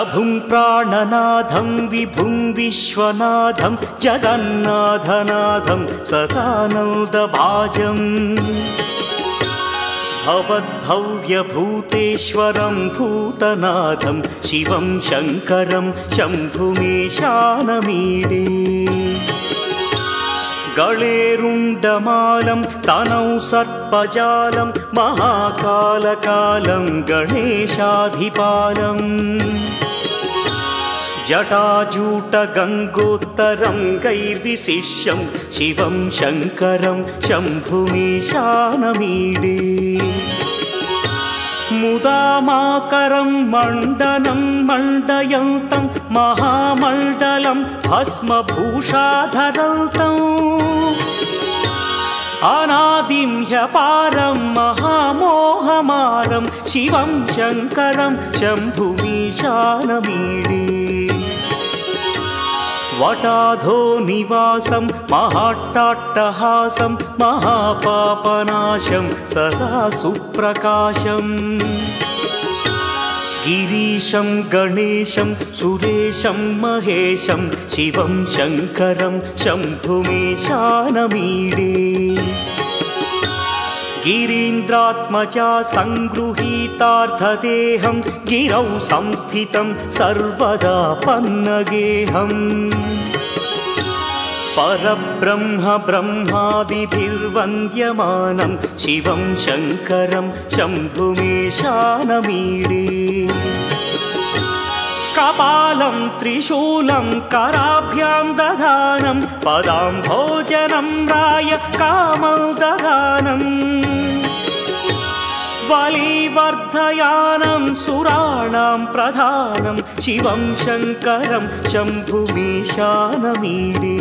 प्रभुं प्राणनाथं विभुं विश्वनाथं जगन्नाथनाथं सदानन्दभाजम् भवद्भव्यभूतेश्वरं भूतनाथं शिवं शङ्करं शम्भुमीशानमीडे गळेरुण्डमालं तनौ सर्पजालं महाकालकालं गणेशाधिपालम् जटाजूटगङ्गोत्तरं गैर्विशिष्यं शिवं शङ्करं शम्भुमीशानमीडे मुदामाकरं मण्डनं मण्डयन्तं महामण्डलं भस्मभूषाधरन्तम् अनादिं ह्यपारं महामोहमारं शिवं शङ्करं शम्भुमीशानमीडे वटाधो निवासं महाट्टाट्टहासं महापापनाशं सदा सुप्रकाशं गिरीशं गणेशं सुरेशं महेशं शिवं शङ्करं शम्भुमीशानमीडे गिरीन्द्रात्मजा सङ्गृहीतार्थदेहं गिरौ संस्थितं सर्वदा पन्नगेहम् परब्रह्म ब्रह्मादिभिर्वन्द्यमानं शिवं शङ्करं शम्भुमीशानमीडे कपालं त्रिशूलं कराभ्यां दधानं पदाम्भोजनं राय कामोदधानम् बलिवर्धयानं सुराणां प्रधानं शिवं शङ्करं शम्भुमीशानमीडे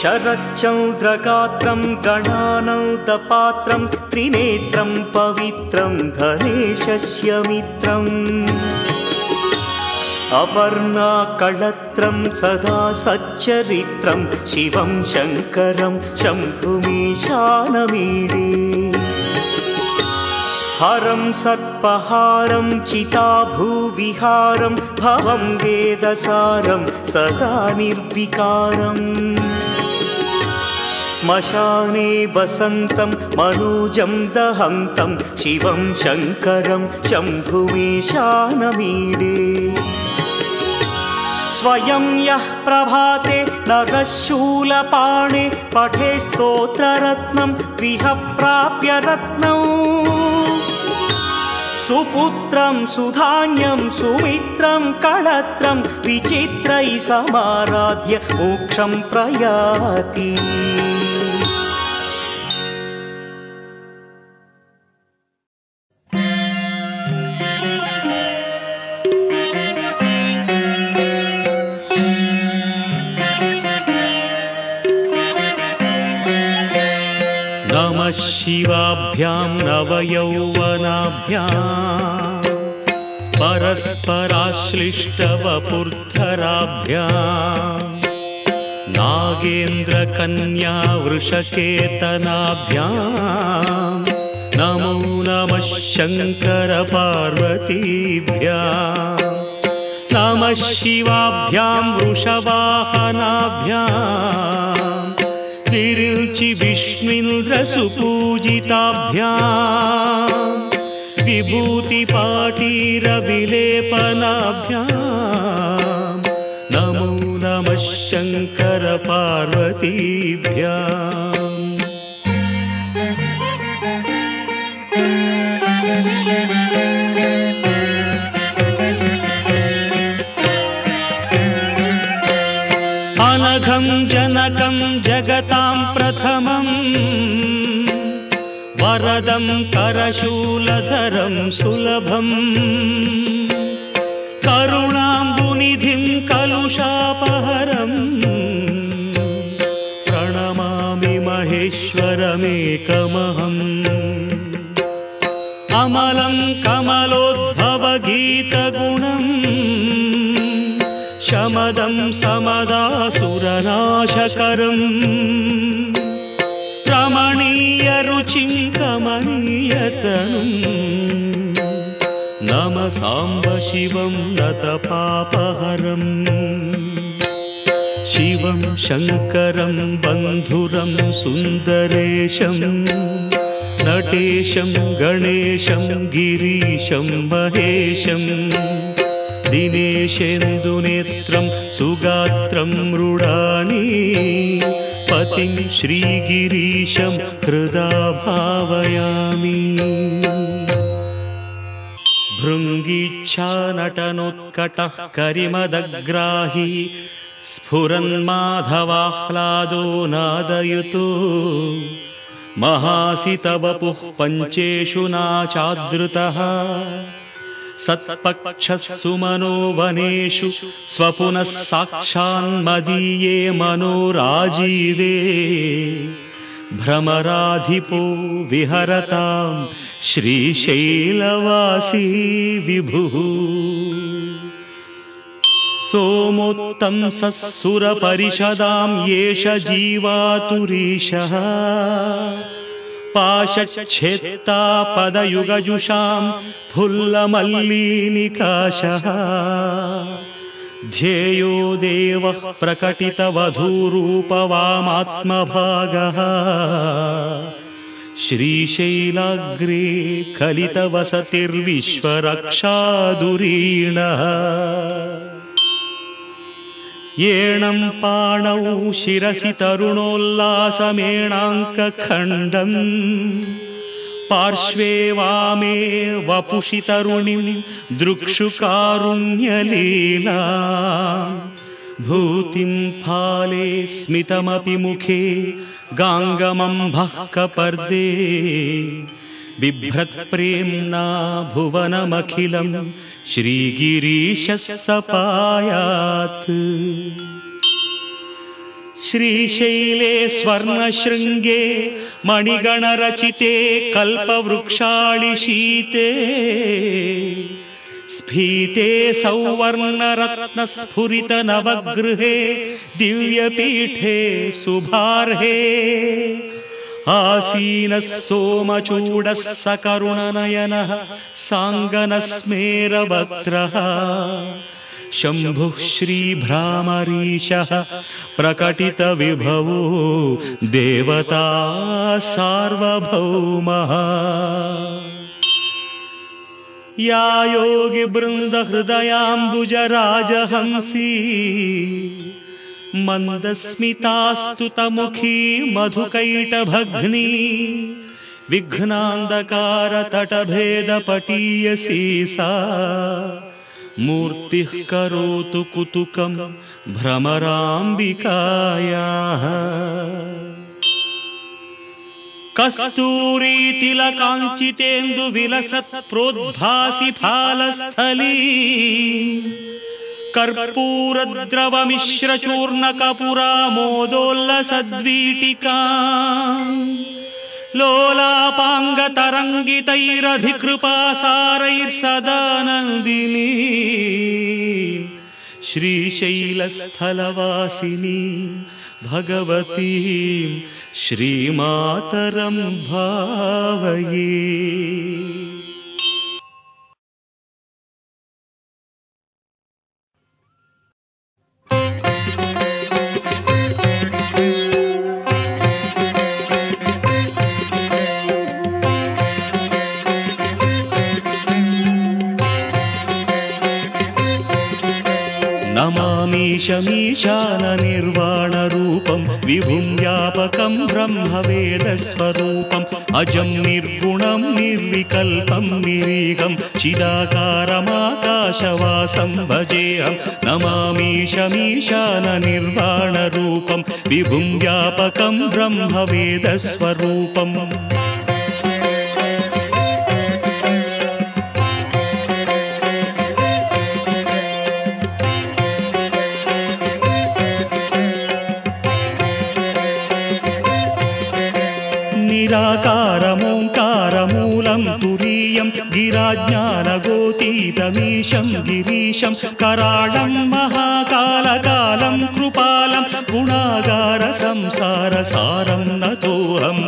शरच्चन्द्रगात्रं गणानन्दपात्रं त्रिनेत्रं पवित्रं धनेशस्य मित्रम् अपर्णाकळत्रं सदा सच्चरित्रं शिवं शङ्करं शम्भुमीशानमीडे हरं सर्पहारं चिताभूविहारं भवं वेदसारं सदा निर्विकारम् श्मशाने वसन्तं मनोजं दहन्तं शिवं शङ्करं शम्भुमीशानमीडे स्वयं यः प्रभाते नरः शूलपाणे पठे स्तोत्ररत्नं गृह प्राप्य रत्नम् सुपुत्रं सुधान्यं सुमित्रं कळत्रं विचित्रैः समाराध्य मोक्षं प्रयाति नमः शिवाभ्यां नवयौवनाभ्यां परस्पराश्लिष्टवपुर्धराभ्यां नागेन्द्रकन्या वृषकेतनाभ्यां नमो नमः शङ्करपार्वतीभ्यां नमः शिवाभ्यां वृषवाहनाभ्यां विरिञ्चि विष्णुन्द्रसुपूजिताभ्यां विभूतिपाटीरविलेपनाभ्यां नमो नमः शङ्करपार्वतीभ्यां अनघं जनकं जगतां प्रथमं वरदं करशूलधरं सुलभं करुणाम्बुनिधिं कलुषापहरं प्रणमामि महेश्वरमेकमहम् अमलं कमलोद्भवगीतगुणम् शमदं समदासुरनाशकरम् रमणीयरुचिं कमनीयतनुं नम साम्ब शिवं नतपापहरम् शिवं शङ्करं बन्धुरं सुन्दरेशं नटेशं गणेशं गिरीशं महेशं दिनेशेन्दुनेत्रं सुगात्रं मृडानि पतिं श्रीगिरीशं हृदा भावयामि। भृङ्गीच्छानटनोत्कटः करिमदग्राही स्फुरन्माधवाह्लादो नादयुतो महासितवपुः पञ्चेषु नाचादृतः सत्पक्षः सुमनो वनेषु स्वपुनः साक्षान्मदीये मनोराजीवे भ्रमराधिपो विहरतां श्रीशैलवासी विभुः सोमोत्तंसः सुरपरिषदां येष जीवातुरीशः पाशच्छेत्ता पदयुगजुषां फुल्लमल्लीनिकाशः ध्येयो देवः प्रकटितवधूरूपवामात्मभागः श्रीशैलाग्रे कलितवसतिर्विश्वरक्षाधुरीणः येणं पाणौ शिरसि तरुणोल्लासमेणाङ्कखण्डम् पार्श्वे वामे वपुषि तरुणीं दृक्षुकारुण्यलीला भूतिं फाले स्मितमपि मुखे गाङ्गमम्भः कपर्दे बिभ्रत्प्रेम्णा भुवनमखिलं श्रीगिरीशः सपायात्। श्रीशैले स्वर्णशृङ्गे मणिगणरचिते कल्पवृक्षाळिशीते स्फीते सौवर्णरत्नस्फुरितनवगृहे दिव्यपीठे शुभार्हे आसीनः सोमचूडः सकरुणनयनः साङ्गनस्मेरवक्त्रः शम्भुः श्रीभ्रामरीशः प्रकटितविभवो देवता सार्वभौमः। या योगिवृन्दहृदयाम्बुजराजहंसी मन्दस्मितास्तुतमुखी मधुकैटभग्नी विघ्नान्धकारतटभेदपटीयसी सा मूर्तिः करोतु कुतुकं भ्रमराम्बिकायाः। कस्तूरीतिलकाञ्चितेन्दुविलसत् प्रोद्भासि फालस्थली कर्पूरद्रवमिश्रचूर्णकपुरामोदोल्लसद्वीटिका लोलापाङ्गतरङ्गितैरधिकृपासारैर्सदानन्दिनी श्रीशैलस्थलवासिनी भगवतीं श्रीमातरं भावये। नमामीशमीशाननिर्वाणरूपं विभुं व्यापकं ब्रह्मवेदस्वरूपम् अजं निर्गुणं निर्विकल्पं निरीहं चिदाकारमाकाशवासं भजेऽहं। नमामीशमीशाननिर्वाणरूपं विभुं व्यापकं ब्रह्मवेदस्वरूपम् निराकारमोङ्कारमूलं तुरीयं गिराज्ञानगोतीतमीशं गिरीशं कराळं महाकालकालं कृपालं गुणागारसंसारसारं नतोऽहम्।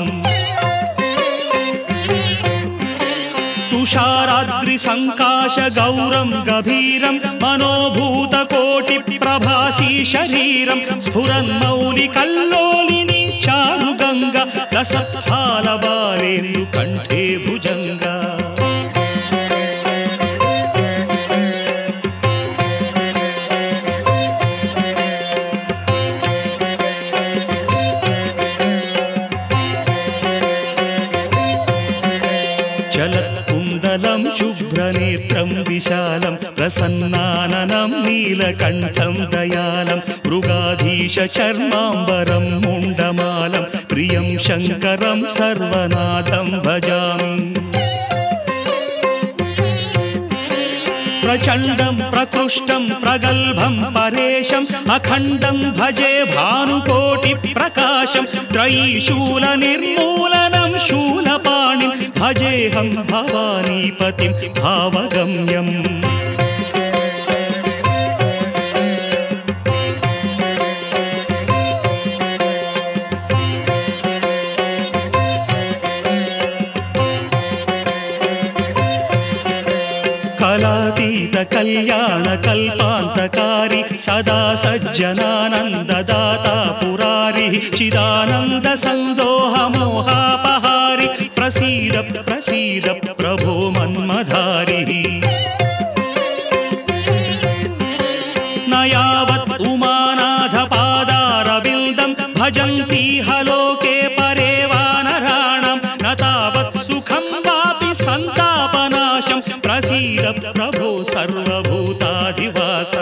तुषाराद्रिसङ्काश गौरं गभीरं मनोभूतकोटिप्रभासी शरीरं स्फुरन्मौलिकल्लोलिनी चारुगङ्गा लसत्फालबालेन्दुकण्ठे भुजङ्गा चलत्कुण्डलं शुभ्रनेत्रं विशालं प्रसन्नाननं नीलकण्ठं दयालं मृगाधीशचर्माम्बरं मुण्डमालं प्रियं शङ्करं सर्वनाथं भजामि प्रचण्डं प्रकृष्टं प्रगल्भं परेशम् अखण्डं भजे भानुकोटिप्रकाशं त्रयीशूलनिर्मूलनं शूलपाणिं भजेऽहं भवानीपतिं भावगम्यम् कलातीत कल्याण कल्पान्तकारी सदा सज्जनानन्ददाता पुरारी चिदानन्द सन्दोह मोहापहारि प्रसीद प्रसीद प्रभो मन्मधारी न यावत् उमानाथ पादारविन्दं भजन्ति हलोके परे वानराणां न तावत् सुखं वापि सन्तापनाशं प्रसीद प्रभो सर्वभूताधिवास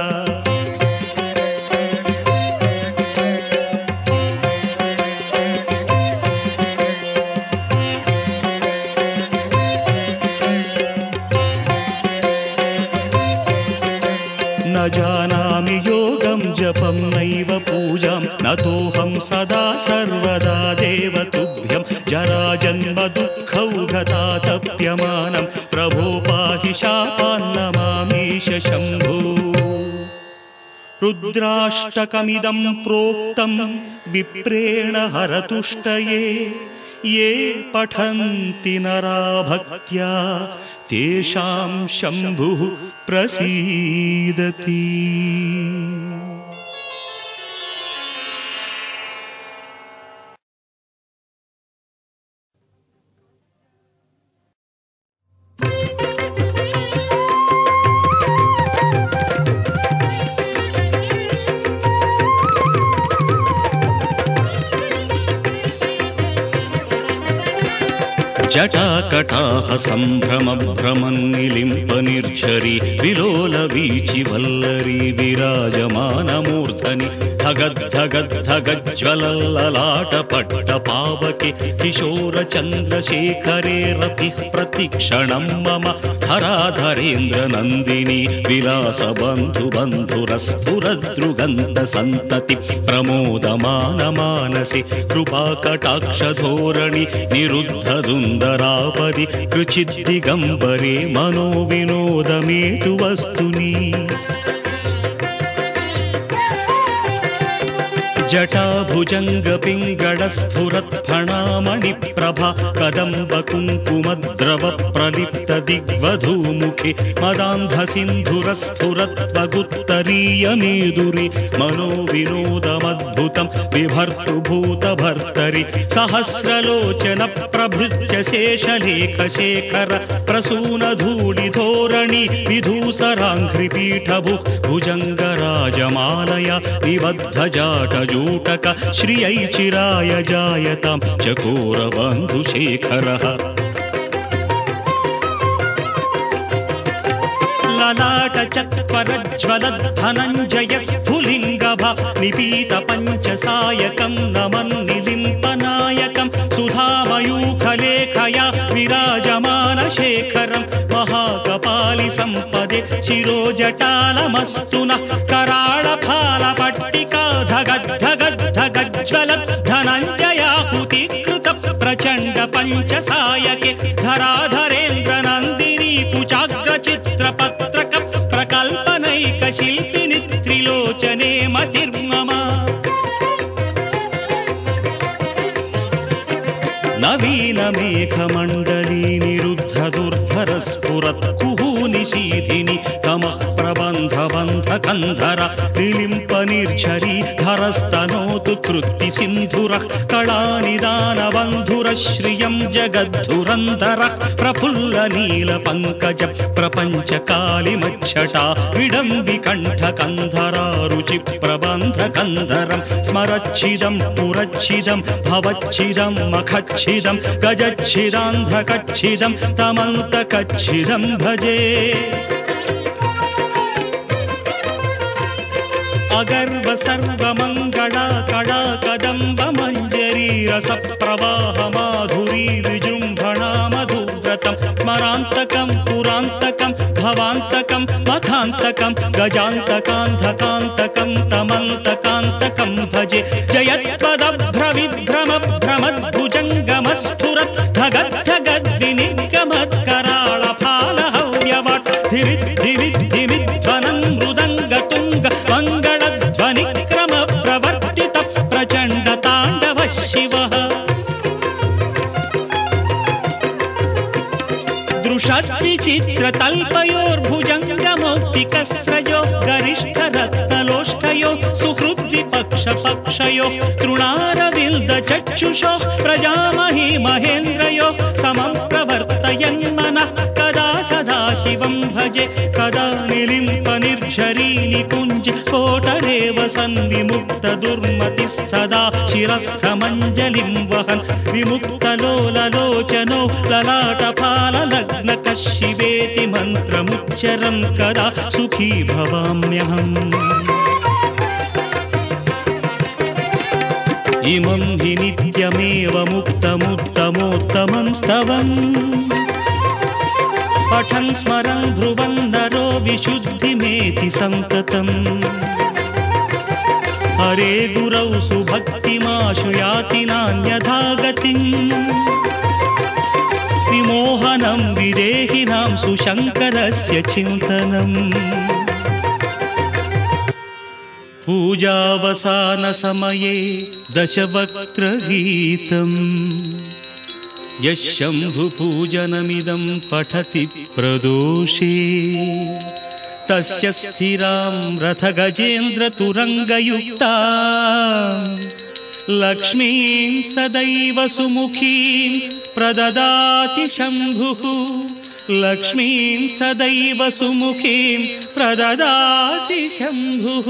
न जानामि योगं जपं नैव पूजां नतोऽहं सदा सर्वदा देव तुभ्यं जराजन्म दुःखौघतातप्यमानं प्रभो पाहि शापान्नमामीश शम्भो रुद्राष्टकमिदं प्रोक्तं विप्रेण हरतुष्टये ये पठन्ति नरा भक्त्या तेषां शम्भुः प्रसीदति। जटाकटाह सम्भ्रमभ्रमन्निलिम्पनिर्झरी विलोलवीचि वल्लरी विराजमानमूर्धनि धगद्धगद्धगज्ज्वलल्ललाटपट्टपावके किशोरचन्द्रशेखरे रतिः प्रतिक्षणं मम हराधरेन्द्रनन्दिनी विलासबन्धुबन्धुरस्फुरद्रुगन्धसन्तति प्रमोदमानमानसि कृपाकटाक्षधोरणि निरुद्धदुन्दरापदि कृचिद्दिगम्बरे मनोविनोदमेतु वस्तुनि जटाभुजङ्गपिङ्गळस्फुरत्फणामणिप्रभा कदम्बकुङ्कुमद्रवप्रलिप्तदिग्वधूमुखे मदान्धसिन्धुरस्फुरत्वगुत्तरीयमेदुरे मनोविनोदमद्भुतं बिभर्तुभूतभर्तरि सहस्रलोचनप्रभृत्य शेषलेखशेखर प्रसूनधूलिधोरणि विधूसराङ्घ्रिपीठभुः भुजङ्गराजमालया निबद्धजाटजूटक श्रियै चिराय जायतां चकोरबन्धुशेखरः ललाटचत्वरज्वलद्धनञ्जयस्फुलिङ्गभा निपीतपञ्चसायकं नमन्निलिम्पनायकं सुधामयूखलेखया विराजमानशेखरं महाकपालिसम्पदे शिरोजटालमस्तु नः कराळफालपट्टिका धगद्धगद्धगज्ज्वलद्धनञ्जयाहुतिकृत प्रचण्ड पञ्चसायके धराधरेन्द्रनन्दिनी कुचाग्रचित्रपत्रक प्रकल्पनैकशिल्पिनि त्रिलोचने मतिर्मम नवीनमेघमण्डली निरुद्धदुर्ध धरस्फुरत् कुहूनिशीधिनि तमः प्रबन्धबन्धकन्धर निलिम्पनिर्झरी धरस्तनोतु कृत्तिसिन्धुरः कलानिदानबन्धुरश्रियं जगद्धुरन्धरः प्रफुल्लनीलपङ्कज प्रपञ्चकालिमच्छटा विडम्बिकण्ठकन्धरा रुचिप्रबन्धकन्धरं स्मरच्छिदं पुरच्छिदं भवच्छिदं मखच्छिदं गजच्छिदान्धकच्छिदं तमन्तकच्छिदं भजे अगर्व सर्वमङ्गला कला कदम्ब मञ्जरी रसप्रवाह माधुरी विजृम्भणा मधुव्रतं स्मरान्तकं पुरान्तकं भवान्तकं मखान्तकं गजान्तकान्धकान्तकं तमन्तकान्तकं भजे जयत्पदभ्रविभ्रमभ्रमद्भुजङ्गमस्फुरत् धगद्धगद्विनिगमत्कराळफालहव्यवट् धिरिद्धिविद्धिविध्वनं मृदङ्गतुङ्ग मङ्गलध्वनिक्रम प्रवर्तित प्रचण्ड ताण्डव शिवः दृशद्विचित्रतल्पयोर्भुजङ्गमौक्तिकस्रजो गरिष्ठरत्नलोष्ठयो सुहृद्विपक्षपक्षयो तृणारविल्दचक्षुषो प्रजामही महेन्द्रयो समं प्रवर्तयन्मनः कदा सदा शिवं भजे कदा निलिम्पनिर्झरी निकुञ्ज कोटरेव सन्विमुक्तदुर्मतिः सदा शिरस्थमञ्जलिं वहन् विमुक्तलोललोचनो ललाटफाललग्नकः शिवेति मन्त्रमुच्चरन् कदा सुखी भवाम्यहम् इमं हि नित्यमेव मुक्तमुत्तमोत्तमं स्तवम् पठन् स्मरन् ब्रुवन् नरो विशुद्धिमेति सन्ततम् हरे गुरौ सुभक्तिमाशु याति नान्यथा गतिम् विमोहनं विदेहिनां सुशङ्करस्य चिन्तनम् पूजावसानसमये दशवक्त्रगीतम् यः शम्भुपूजनमिदं पठति प्रदोषे तस्य स्थिरां रथगजेन्द्रतुरङ्गयुक्ता लक्ष्मीं सदैव सुमुखीं प्रददाति शम्भुः लक्ष्मीं सदैव सुमुखीं प्रददाति शम्भुः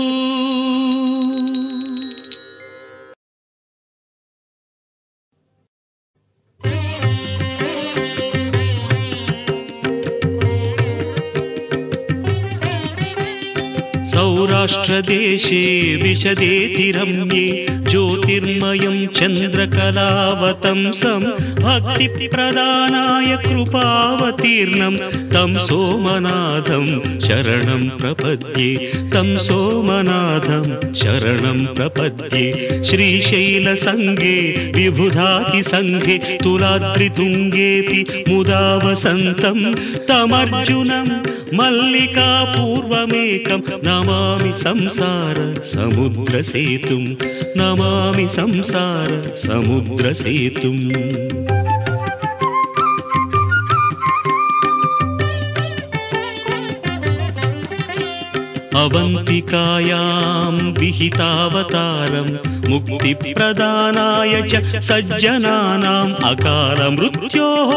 सौराष्ट्रदेशे विशदेति रम्ये ज्योतिर्मयं चन्द्रकलावतंसं भक्तिप्रदानाय कृपावतीर्णं तं सोमनाथं शरणं प्रपद्ये तं सोमनाथं शरणं प्रपद्ये श्रीशैलसङ्गे विबुधातिसङ्गे तुलाद्रितुङ्गेऽपि मुदा वसन्तं तमर्जुनं मल्लिकापूर्वमेकं नमामि संसार समुद्रसेतुं नमामि संसार समुद्रसेतुम् अवन्तिकायां विहितावतारं मुक्तिप्रदानाय च सज्जनानाम् अकालमृत्योः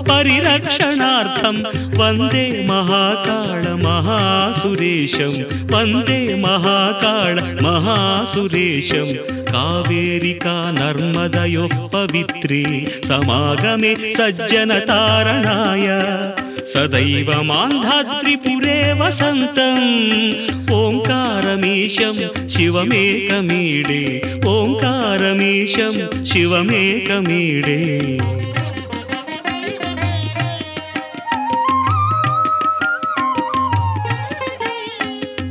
परिरक्षणार्थं वन्दे महाकाल महासुरेशं वन्दे महाकाल महासुरेशं कावेरिका नर्मदयोः पवित्रे समागमे सज्जनतारणाय सदैव मान्धाद्रिपुरे वसन्तम् ओङ्कारमीशं शिवमेकमीडे ओङ्कारमीशं शिवमेकमीडे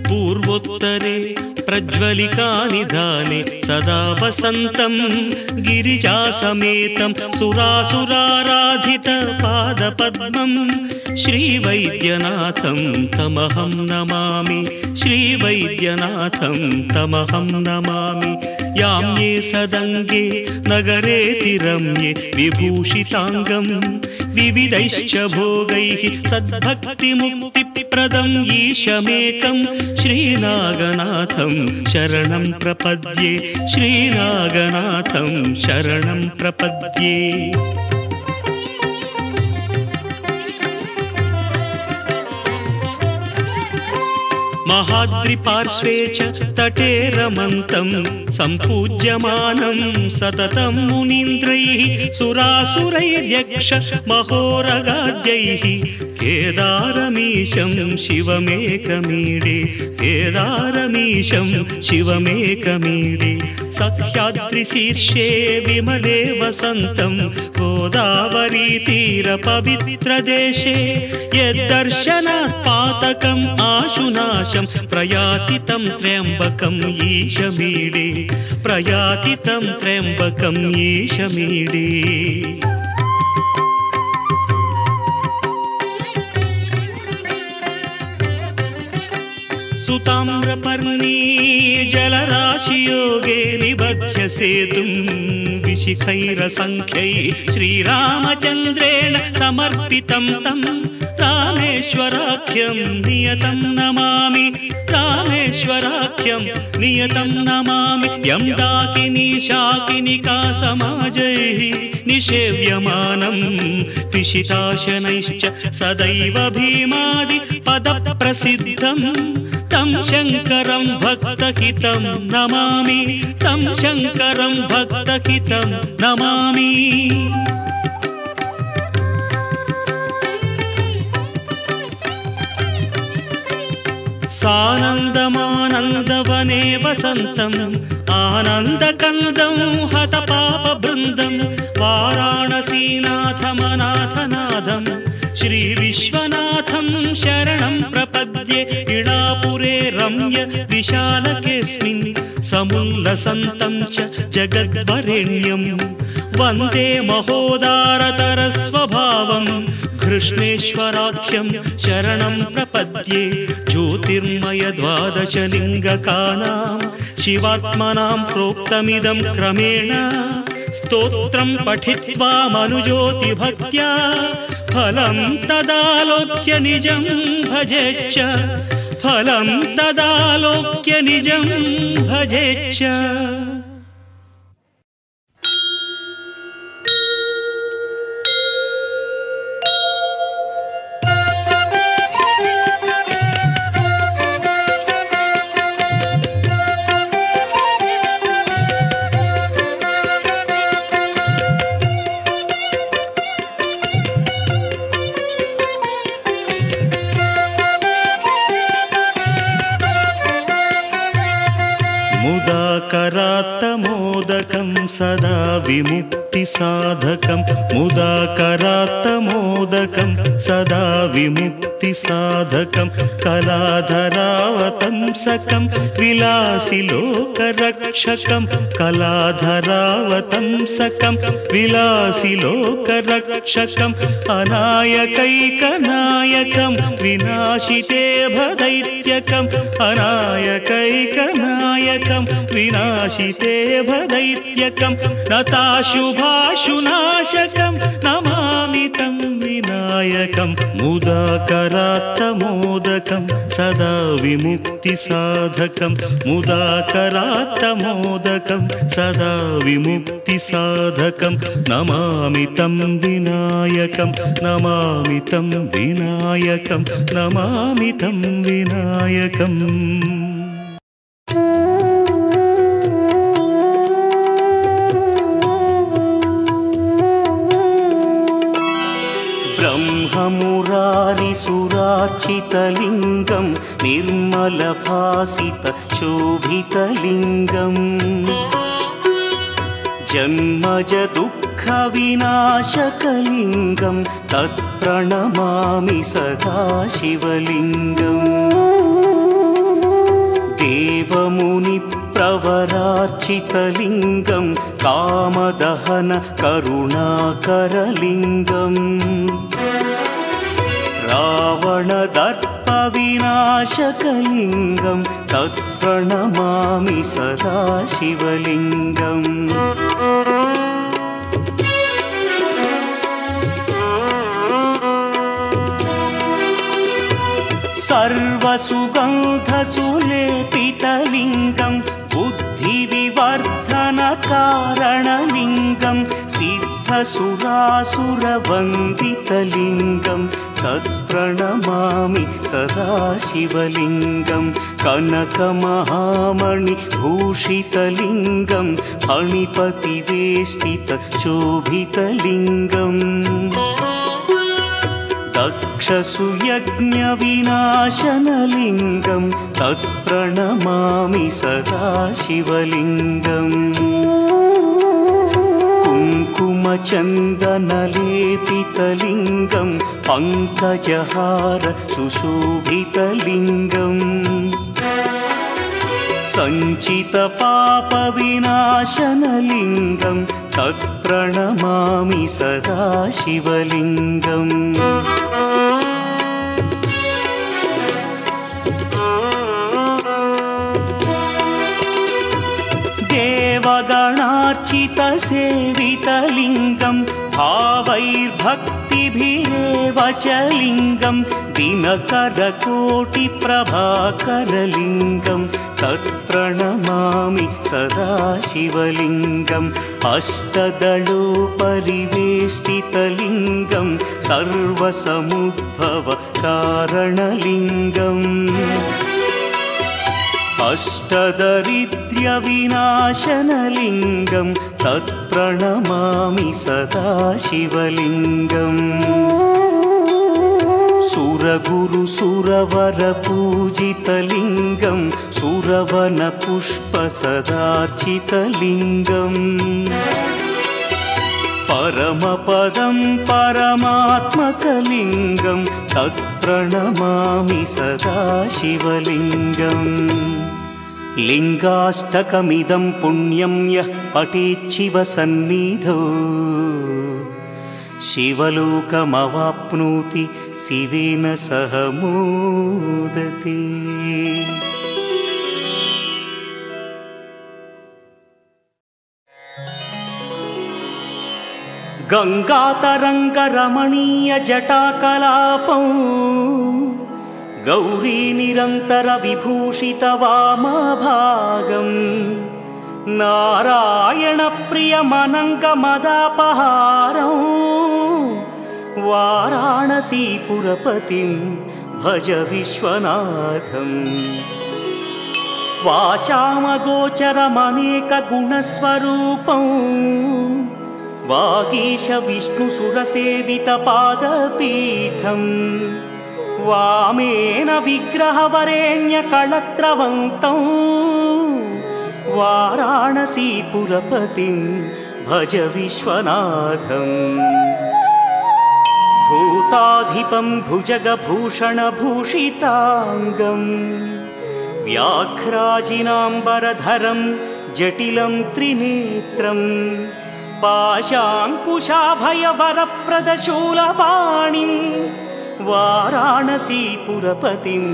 पूर्वोत्तरे प्रज्वलिकानिधाने सदा वसन्तं गिरिजासमेतं सुरासुराराधितपादपद्मं श्रीवैद्यनाथं तमहं नमामि श्रीवैद्यनाथं तमहं नमामि याम्ये सदङ्गे नगरेति रम्ये विभूषिताङ्गं विविधैश्च भोगैः सद्भक्तिमुक्तिप्रदम् ईशमेकं श्रीनागनाथं शरणं प्रपद्ये श्रीनागनाथं शरणं प्रपद्ये महाद्रिपार्श्वे च तटे रमन्तं सम्पूज्यमानं सततं मुनीन्द्रैः सुरासुरैर्यक्ष महोरगाद्यैः केदारमीशं शिवमेकमीडे केदारमीशं शिवमेकमीडे सह्याद्रिशीर्षे विमले वसन्तं गोदावरीतीरपवित्रदेशे यद्दर्शनात् पातकम् आशुनाशं प्रयाति तं त्र्यम्बकम् ईशमीडे प्रयाति तं त्र्यम्बकम् ईशमीडे सुताम्रपर्णी जलराशियोगे निबध्य सेतुं विशिखैरसङ्ख्यैः श्रीरामचन्द्रेण समर्पितं तं रामेश्वराख्यं नियतं नमामि रामेश्वराख्यं नियतं नमामि यं दाकिनी शाकिनिका समाजैः निषेव्यमानं पिशिताशनैश्च सदैव भीमादि पदप्रसिद्धं तं शङ्करं भक्तहितं नमामि तं शङ्करं भक्तहितं नमामि सानन्दमानन्दवने वसन्तम् आनन्दकन्दं हतपापबृन्दं वाराणसीनाथमनाथनाथं श्रीविश्वनाथं शरणं प्रपद्ये इडापुरे रम्य विशालकेऽस्मिन् समुल्लसन्तं च जगद्वरेण्यं वन्दे महोदारतरस्वभावं कृष्णेश्वराख्यं शरणं प्रपद्ये ज्योतिर्मय द्वादशलिङ्गकानां शिवात्मनां प्रोक्तमिदं क्रमेण स्तोत्रं पठित्वा मनुज्योतिभक्त्या फलं तदालोक्य निजं भजेच्च फलं तदालोक्य निजं भजेच्च मुदाकरात्तमोदकं सदा विमुक्तिसाधकं मुदाकरात्तमोदकं सदा विमुक्तिसाधकं कलाधरावतंसकं विलासि लोकरक्षकं कलाधरावतंसकं विलासि लोकरक्षकं अनायकैकनायकं विनाशिते भदैत्यकं अनायकैकनायकं विनाशिते भदैत्यकं नताशुभाशुनाशकं नमामि तं विनायकं मुदाकरात्तमोदकं सदा विमुक्तिसाधकं मुदाकरात्तमोदकं सदा विमुक्तिसाधकं नमामि तं विनायकं नमामि तं विनायकं नमामि तं विनायकम् ब्रह्ममुरारिसुरार्चितलिङ्गं निर्मलभासितशोभितलिङ्गम् जन्मजदुःखविनाशकलिङ्गं तत्प्रणमामि सदा शिवलिङ्गम् देवमुनिप्रवरार्चितलिङ्गं कामदहन करुणाकरलिङ्गम् रावणदर्पविनाशकलिङ्गं तत्प्रणमामि सदा शिवलिङ्गम् सर्वसुगन्धसुलेपितलिङ्गं बुद्धिविवर्धनकारणलिङ्गं सिद्धसुरासुरवन्दितलिङ्गं तत्प्रणमामि सदा शिवलिङ्गं कनकमहामणिभूषितलिङ्गं फणिपतिवेष्टितशोभितलिङ्गम् दक्षसुयज्ञविनाशनलिङ्गं तत्प्रणमामि सदा शिवलिङ्गम् कुङ्कुमचन्दनलेपितलिङ्गं पङ्कजहार सुशोभितलिङ्गम् सञ्चितपापविनाशनलिङ्गं तत्प्रणमामि सदा शिवलिङ्गम् देवगणार्चितसेवितलिङ्गं भावैर्भक्तिभिरेव च लिङ्गं दिनकरकोटिप्रभाकरलिङ्गं तत्प्रणमामि सदा शिवलिङ्गम् अष्टदलोपरिवेष्टितलिङ्गं सर्वसमुद्भवकारणलिङ्गम् अष्टदरिद्र्यविनाशनलिङ्गं तत्प्रणमामि सदा शिवलिङ्गम् सुरगुरुसुरवरपूजितलिङ्गं सुरवनपुष्पसदार्चितलिङ्गम् परमपदं परमात्मकलिङ्गं तत्प्रणमामि सदा शिवलिङ्गम् लिङ्गाष्टकमिदं पुण्यं यः पठेच्छिवसन्निधौ शिवलोकमवाप्नोति शिवेन सह मोदते। गङ्गातरङ्गरमणीयजटाकलापं गौरीनिरन्तरविभूषितवामभागं नारायणप्रियमनङ्गमदापहारं वाराणसीपुरपतिं भज विश्वनाथम् वाचामगोचरमनेकगुणस्वरूपं वागीश विष्णुसुरसेवितपादपीठं वामेन विग्रहवरेण्यकळत्रवन्तं वाराणसीपुरपतिं भज विश्वनाथम् भूताधिपं भुजगभूषणभूषिताङ्गं व्याघ्राजिनाम्बरधरं जटिलं त्रिनेत्रं पाशाङ्कुशाभयवरप्रदशूलपाणिं वाराणसीपुरपतिं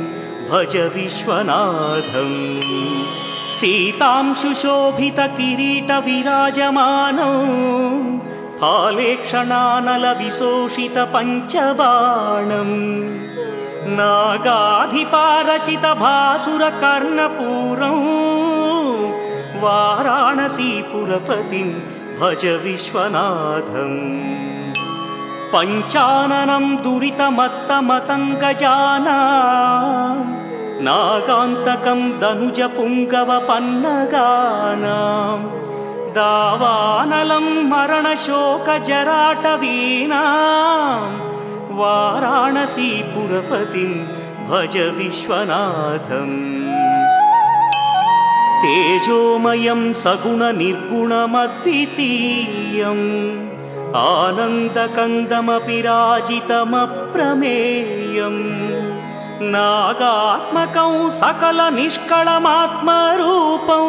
भज विश्वनाथम् सीतां सुशोभितकिरीटविराजमानौ फालेक्षणानलविशोषितपञ्चबाणं नागाधिपारचितभासुरकर्णपूरं वाराणसीपुरपतिं भज विश्वनाथम् पञ्चाननं दुरितमत्तमतङ्गजानां नागान्तकं दनुजपुङ्गवपन्नगानां दावानलं मरणशोकजराटवीनां वाराणसीपुरपतिं भज विश्वनाथम् तेजोमयं सगुणनिर्गुणमद्वितीयम् आनन्दकन्दमपि राजितमप्रमेयं नागात्मकं सकलनिष्कळमात्मरूपं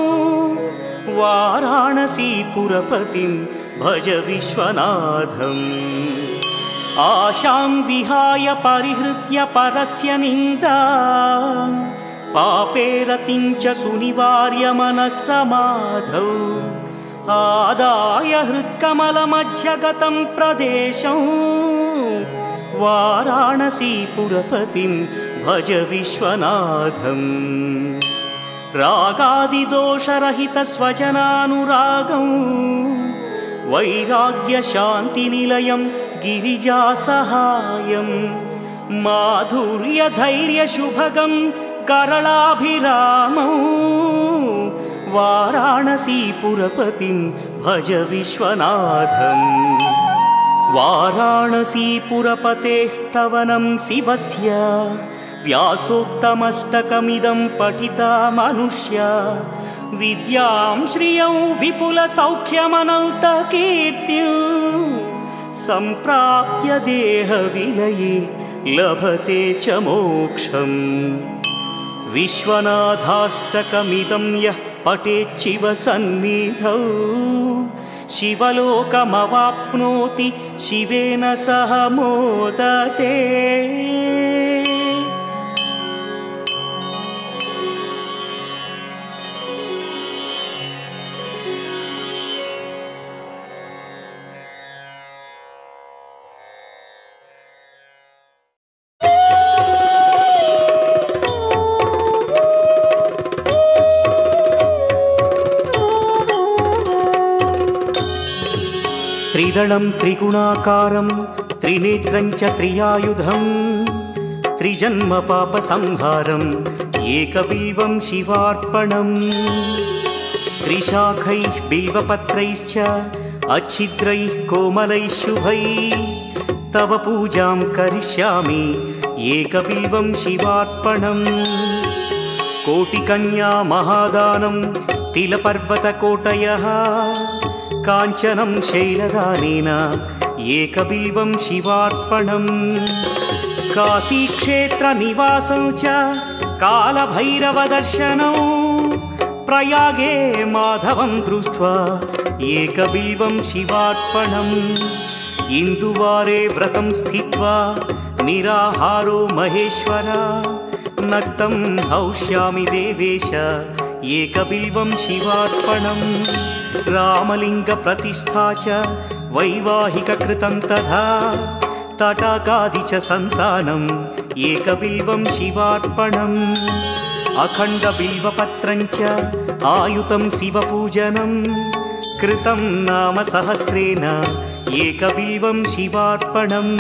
वाराणसीपुरपतिं भज विश्वनाथम् आशां विहाय परिहृत्य परस्य निन्दा पापे रतिं च सुनिवार्य मनः समाधौ आदाय हृत्कमलमध्यगतं प्रदेशं वाराणसीपुरपतिं भज विश्वनाथम् रागादिदोषरहितस्वजनानुरागं वैराग्यशान्तिनिलयं गिरिजासहायं माधुर्यधैर्यशुभगं करलाभिरामौ वाराणसीपुरपतिं भज विश्वनाथम् वाराणसीपुरपतेस्तवनं शिवस्य व्यासोक्तमष्टकमिदं पठिता मनुष्या विद्यां श्रियं विपुलसौख्यमनन्तकीर्तिं सम्प्राप्य देहविलये लभते च मोक्षम् विश्वनाथाष्टकमिदं यः पठेच्छिव सन्निधौ शिवलोकमवाप्नोति शिवेन सह मोदते त्रिदलं त्रिगुणाकारं त्रिनेत्रं च त्रियायुधं त्रिजन्मपापसंहारम् एकबिल्वं शिवार्पणम् त्रिशाखैः बिल्वपत्रैश्च अच्छिद्रैः कोमलैः शुभैः तव पूजां करिष्यामि एकबिल्वं शिवार्पणम् कोटिकन्या महादानं तिलपर्वतकोटयः काञ्चनं शैलदानेन एकबिल्वं शिवार्पणम् काशीक्षेत्रनिवासं च कालभैरवदर्शनौ प्रयागे माधवं दृष्ट्वा एकबिल्वं शिवार्पणम् इन्दुवारे व्रतं स्थित्वा निराहारो महेश्वर नक्तं हौष्यामि देवेश एकबिल्वं शिवार्पणम् रामलिङ्गप्रतिष्ठा च वैवाहिककृतं तथा तटाकादि च सन्तानम् एकबिल्वं शिवार्पणम् अखण्डबिल्वपत्रं च आयुतं शिवपूजनं कृतं नाम सहस्रेण एकबिल्वं शिवार्पणम्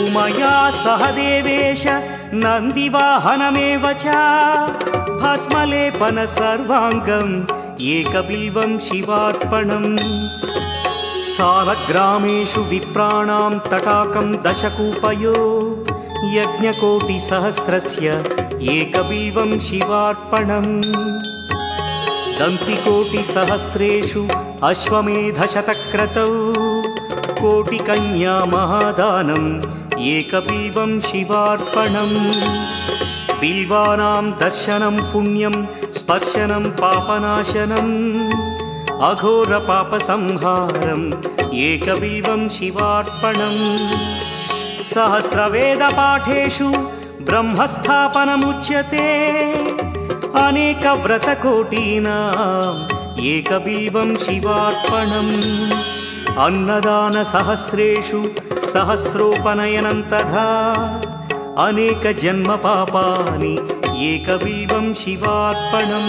उमया सह देवेश नन्दिवाहनमेव च भस्मलेपन सर्वाङ्गम् एकबिल्वं शिवार्पणम् सालग्रामेषु विप्राणां तटाकं दशकूपयो यज्ञकोटिसहस्रस्य एकबिल्वं शिवार्पणम् दन्तिकोटिसहस्रेषु अश्वमेधशतक्रतौ कोटिकन्या महादानम् एकबिल्वं शिवार्पणम् बिल्वानां दर्शनं पुण्यं स्पर्शनं पापनाशनम् अघोरपापसंहारम् एकबिल्वं शिवार्पणम् सहस्रवेदपाठेषु ब्रह्मस्थापनमुच्यते अनेकव्रतकोटीनाम् एकबिल्वं शिवार्पणम् अन्नदानसहस्रेषु सहस्रोपनयनं तथा अनेकजन्मपापानि एकबिल्वं शिवार्पणम्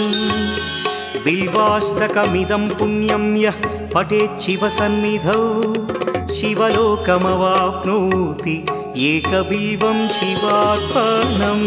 बिल्वाष्टकमिदं पुण्यं यः पठेच्छिव सन्निधौ शिवलोकमवाप्नोति एकबिल्वं शिवार्पणम्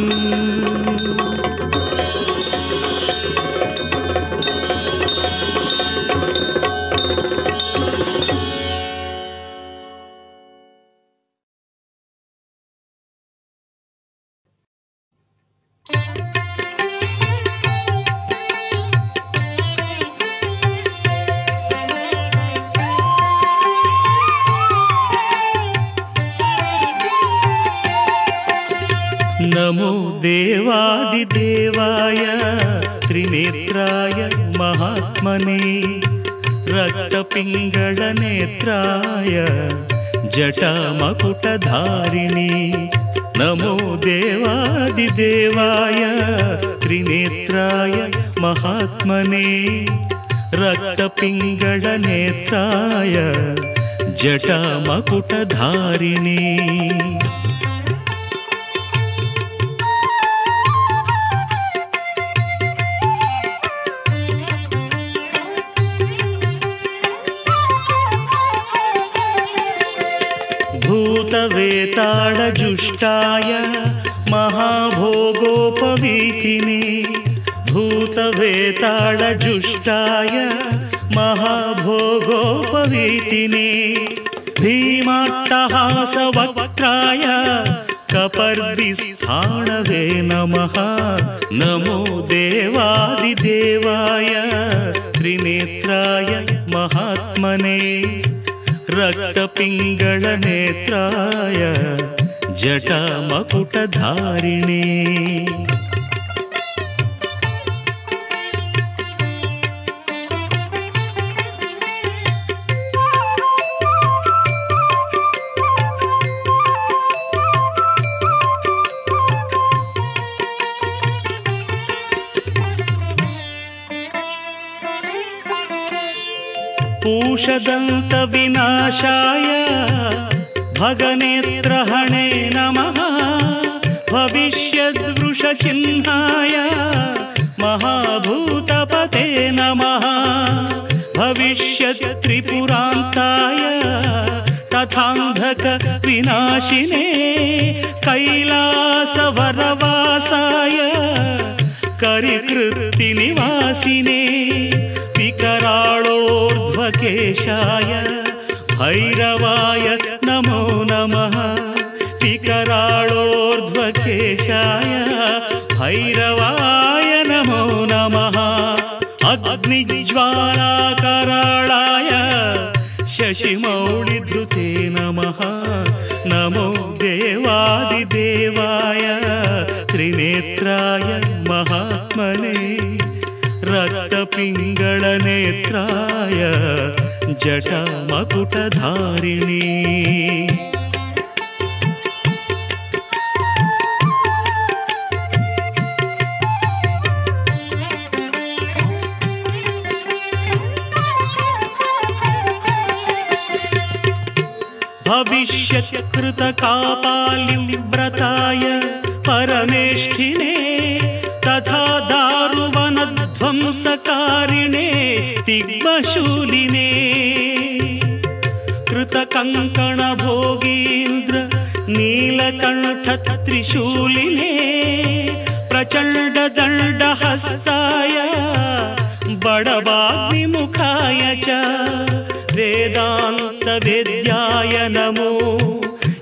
नमो देवादिदेवाय त्रिनेत्राय महात्मने रक्तपिङ्गळनेत्राय जटामकुटधारिणी नमो देवादिदेवाय त्रिनेत्राय महात्मने रक्तपिङ्गळनेत्राय जटामकुटधारिणी भूतवेताळजुष्टाय महाभोगोपवीतिने भूतवेताळजुष्टाय महाभोगोपवीतिने भीमाट्टहासवक्त्राय कपर्दिस्थाणवे नमः नमो देवादिदेवाय त्रिनेत्राय महात्मने रक्तपिङ्गळनेत्राय जटामकुटधारिणे पूषदन्तविनाशाय भगनेत्रहणे नमः भविष्यद्वृषचिह्नाय महाभूतपते नमः भविष्यत्त्रिपुरान्ताय तथान्धकविनाशिने कैलासवरवासाय करिकृत्तिनिवासिने विकराळोर्ध्वकेशाय भैरवाय नमो नमः विकराळोर्ध्वकेशाय भैरवाय नमो नमः अग्निज्वालाकराळाय शशिमौळिधृते नमः नमो देवादिदेवाय त्रिनेत्राय महात्मने रक्तपिङ्गळनेत्राय जटामकुटधारिणी भविष्यत्कृतकापालिव्रताय परमेष्ठिने तथा दारुवनध्वंसकारिणे तिग्मशूलिने कृतकङ्कणभोगीन्द्र नीलकण्ठत्रिशूलिने प्रचण्डदण्डहस्ताय बडवाग्निमुखाय च वेदान्तवेद्याय नमो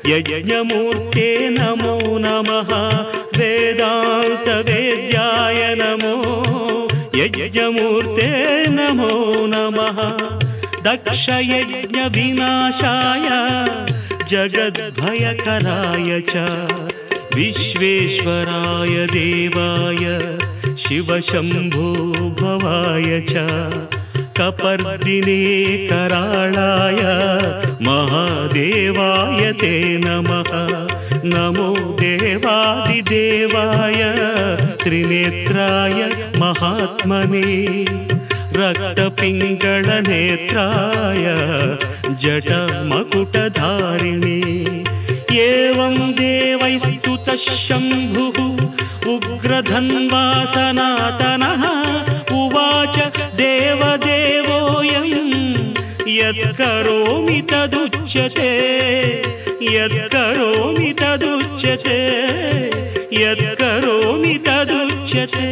यज्ञमूर्ते नमो नमः वेदान्तवेद्याय नमो यज्ञमूर्ते नमो नमः दक्षयज्ञविनाशाय जगद्भयकराय च विश्वेश्वराय देवाय शिवशम्भो भवाय च कपर्दिने कराळाय महादेवाय ते नमः नमो देवादिदेवाय त्रिनेत्राय महात्मने रक्तपिङ्गळनेत्राय जटामकुटधारिणे एवं देवैस्तुतः शम्भुः उग्रधन्वासनातनः उवाच देवदेवोऽयं यत्करोमि तदुच्यते यत्करोमि तदुच्यते यत्करोमि तदुच्यते